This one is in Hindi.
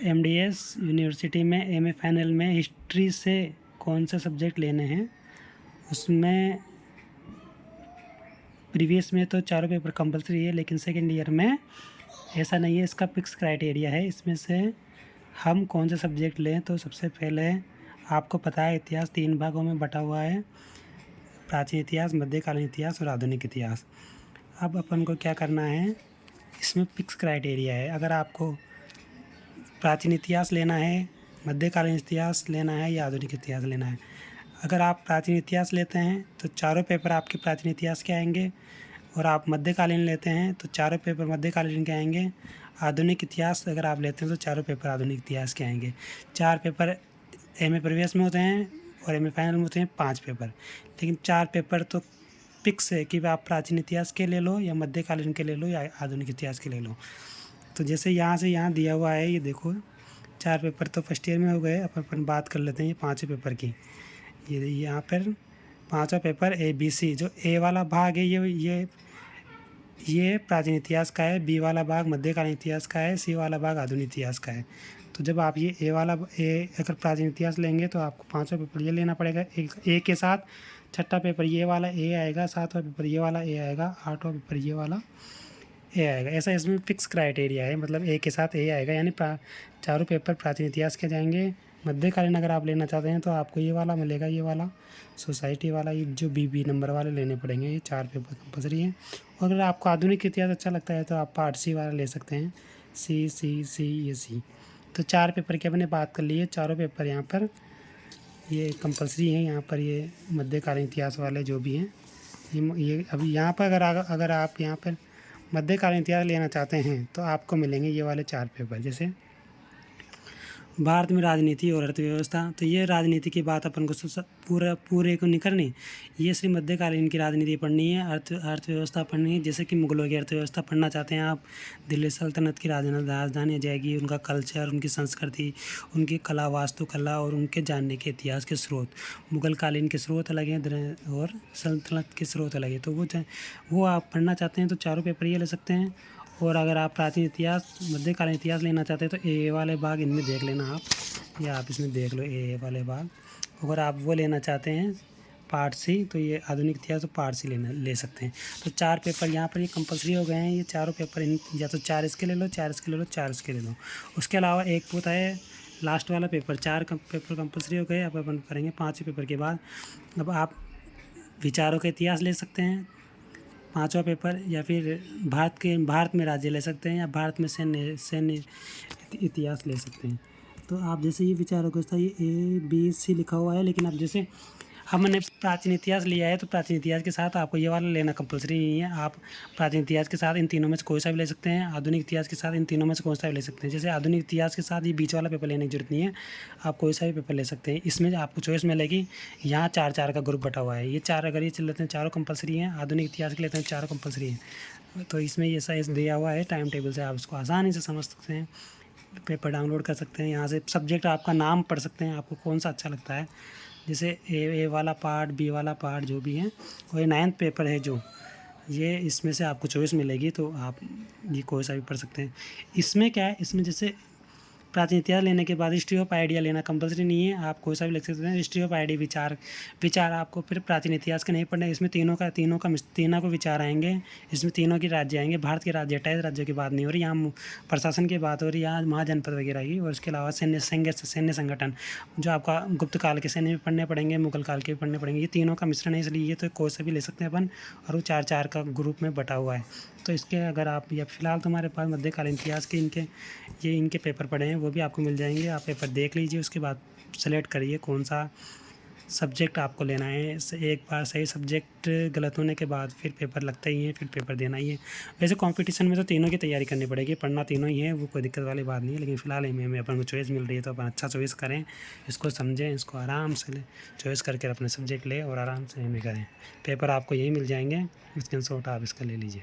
एमडीएस यूनिवर्सिटी में एमए फाइनल में हिस्ट्री से कौन सा सब्जेक्ट लेने हैं। उसमें प्रीवियस में तो चारों पेपर कंपलसरी है, लेकिन सेकेंड ईयर में ऐसा नहीं है, इसका फिक्स क्राइटेरिया है। इसमें से हम कौन सा सब्जेक्ट लें, तो सबसे पहले आपको पता है इतिहास 3 भागों में बटा हुआ है, प्राचीन इतिहास, मध्यकालीन इतिहास और आधुनिक इतिहास। अब अपन को क्या करना है, इसमें फिक्स क्राइटेरिया है। अगर आपको प्राचीन इतिहास लेना है, मध्यकालीन इतिहास लेना है या आधुनिक इतिहास लेना है। अगर आप प्राचीन इतिहास लेते हैं तो चारों पेपर आपके प्राचीन इतिहास के आएंगे, और आप मध्यकालीन लेते हैं तो चारों पेपर मध्यकालीन के आएंगे। आधुनिक इतिहास अगर आप लेते हैं तो चारों पेपर आधुनिक इतिहास के आएंगे। 4 पेपर एमए प्रीवियस में होते हैं और एमए फाइनल में होते हैं 5 पेपर, लेकिन 4 पेपर तो फिक्स है कि आप प्राचीन इतिहास के ले लो या मध्यकालीन के ले लो या आधुनिक इतिहास के ले लो। तो जैसे यहाँ से यहाँ दिया हुआ है, ये देखो 4 पेपर तो फर्स्ट ईयर में हो गए। अब अपन बात कर लेते हैं ये 5 पेपर की। ये यहाँ पर 5वां पेपर ABC, जो ए वाला भाग है ये प्राचीन इतिहास का है, बी वाला भाग मध्यकालीन इतिहास का है, सी वाला भाग आधुनिक इतिहास का है। तो जब आप ये अगर प्राचीन इतिहास लेंगे तो आपको 5वां पेपर ये लेना पड़ेगा। ए के साथ 6ठा पेपर ये वाला ए आएगा, 7वां पेपर ये वाला ए आएगा, 8वां पेपर ये वाला ए आएगा। ऐसा इसमें फिक्स क्राइटेरिया है, मतलब ए के साथ ए आएगा, यानी चारों पेपर प्राचीन इतिहास के जाएंगे। मध्यकालीन अगर आप लेना चाहते हैं तो आपको ये वाला मिलेगा, ये वाला सोसाइटी वाला, ये जो बी नंबर वाले लेने पड़ेंगे। ये 4 पेपर कंपलसरी हैं। और अगर आपको आधुनिक इतिहास अच्छा लगता है तो आप पार्ट सी वाला ले सकते हैं, सी। तो 4 पेपर की अपने बात कर लिए। चारों पेपर यहाँ पर ये कंपलसरी हैं। यहाँ पर ये मध्यकालीन इतिहास वाले जो भी हैं ये अभी यहाँ पर अगर आप यहाँ पर मध्यकालीन इतिहास लेना चाहते हैं तो आपको मिलेंगे ये वाले 4 पेपर। जैसे भारत में राजनीति और अर्थव्यवस्था, तो ये राजनीति की बात अपन को पूरे को नहीं करनी, ये सिर्फ मध्यकालीन की राजनीति पढ़नी है। अर्थव्यवस्था पढ़नी है, जैसे कि मुगलों की अर्थव्यवस्था पढ़ना चाहते हैं आप, दिल्ली सल्तनत की राजधानी आ जाएगी, उनका कल्चर, उनकी संस्कृति, उनकी कला, वास्तुकला और उनके जानने के इतिहास के स्रोत। मुगल कालीन के स्रोत अलग हैं और सल्तनत के स्रोत अलग हैं। तो वो आप पढ़ना चाहते हैं तो चारों पेपर ये ले सकते हैं। और अगर आप प्राचीन इतिहास, मध्यकालीन इतिहास लेना चाहते हैं तो ए वाले भाग इनमें देख लेना आप, या आप इसमें देख लो ए वाले भाग। अगर आप वो लेना चाहते हैं पार्ट सी, तो ये आधुनिक इतिहास तो पार्ट सी ले सकते हैं। तो 4 पेपर यहाँ पर ये कंपलसरी हो गए हैं। ये चारों पेपर या तो 4 इसके ले लो, 4 इसके ले लो, 4 इसके ले लो। उसके अलावा एक होता है लास्ट वाला पेपर। 4 पेपर कंपलसरी हो गए। अब अपन करेंगे 5वें पेपर के बाद। अब आप विचारों का इतिहास ले सकते हैं 5वां पेपर, या फिर भारत में राज्य ले सकते हैं, या भारत में सैन्य इतिहास ले सकते हैं। तो आप जैसे ये विचारों को ये ABC लिखा हुआ है, लेकिन अब जैसे हमने प्राचीन इतिहास लिया है तो प्राचीन इतिहास के साथ आपको ये वाला लेना कंपलसरी नहीं है। आप प्राचीन इतिहास के साथ इन तीनों में से कोई सा भी ले सकते हैं, आधुनिक इतिहास के साथ इन तीनों में से कोई सा भी ले सकते हैं। जैसे आधुनिक इतिहास के साथ ये बीच वाला पेपर लेने की जरूरत नहीं है, आप कोई सा भी पेपर ले सकते हैं। इसमें आपको चॉइस मिलेगी। यहाँ 4-4 का ग्रुप बटा हुआ है। ये 4 अगर ये चल लेते हैं चारों कंपलसरी हैं, आधुनिक इतिहास के लेते हैं चारों कंपलसरी हैं। तो इसमें ये साइज दिया हुआ है टाइम टेबल से, आप उसको आसानी से समझ सकते हैं। पेपर डाउनलोड कर सकते हैं, यहाँ से सब्जेक्ट आपका नाम पढ़ सकते हैं, आपको कौन सा अच्छा लगता है। जैसे ए वाला पार्ट, बी वाला पार्ट जो भी है, और ये 9th पेपर है जो ये, इसमें से आपको चॉइस मिलेगी तो आप ये कोई सा भी पढ़ सकते हैं। इसमें क्या है, इसमें जैसे प्राचीन इतिहास लेने के बाद हिस्ट्री ऑफ आइडिया लेना कंपलसरी नहीं है, आप कोई सा भी लिख सकते हैं। हिस्ट्री ऑफ आइडिया विचार आपको फिर प्राचीन इतिहास के नहीं पढ़ने। इसमें तीनों को विचार आएंगे। इसमें तीनों के राज्य आएंगे। भारत के राज्य 28 राज्यों की बात नहीं हो रही, यहाँ प्रशासन की बात हो रही है, यहाँ महाजनपद वगैरह की। और इसके अलावा सैन्य संगठन जो आपका गुप्त काल के सैन्य भी पढ़ने पड़ेंगे, मुगल काल के भी पढ़ने पड़ेंगे। ये तीनों का मिश्रण है, इसलिए ये तो कोई सा भी ले सकते हैं अपन। और वो 4-4 का ग्रुप में बटा हुआ है। तो इसके अगर आप, या फिलहाल तुम्हारे पास मध्यकालीन इतिहास के इनके पेपर पड़े हैं, वो भी आपको मिल जाएंगे। आप पेपर देख लीजिए, उसके बाद सेलेक्ट करिए कौन सा सब्जेक्ट आपको लेना है। एक बार सही सब्जेक्ट गलत होने के बाद फिर पेपर लगता ही है, फिर पेपर देना ही है। वैसे कंपटीशन में तो तीनों की तैयारी करनी पड़ेगी, पढ़ना तीनों ही है, वो कोई दिक्कत वाली बात नहीं है। लेकिन फ़िलहाल में अपन को चॉइस मिल रही है तो अपन अच्छा चॉइस करें, इसको समझें, इसको आराम से चॉइस करके अपने सब्जेक्ट लें और आराम से करें। पेपर आपको यही मिल जाएंगे, स्क्रीनशॉट आप इसका ले लीजिए।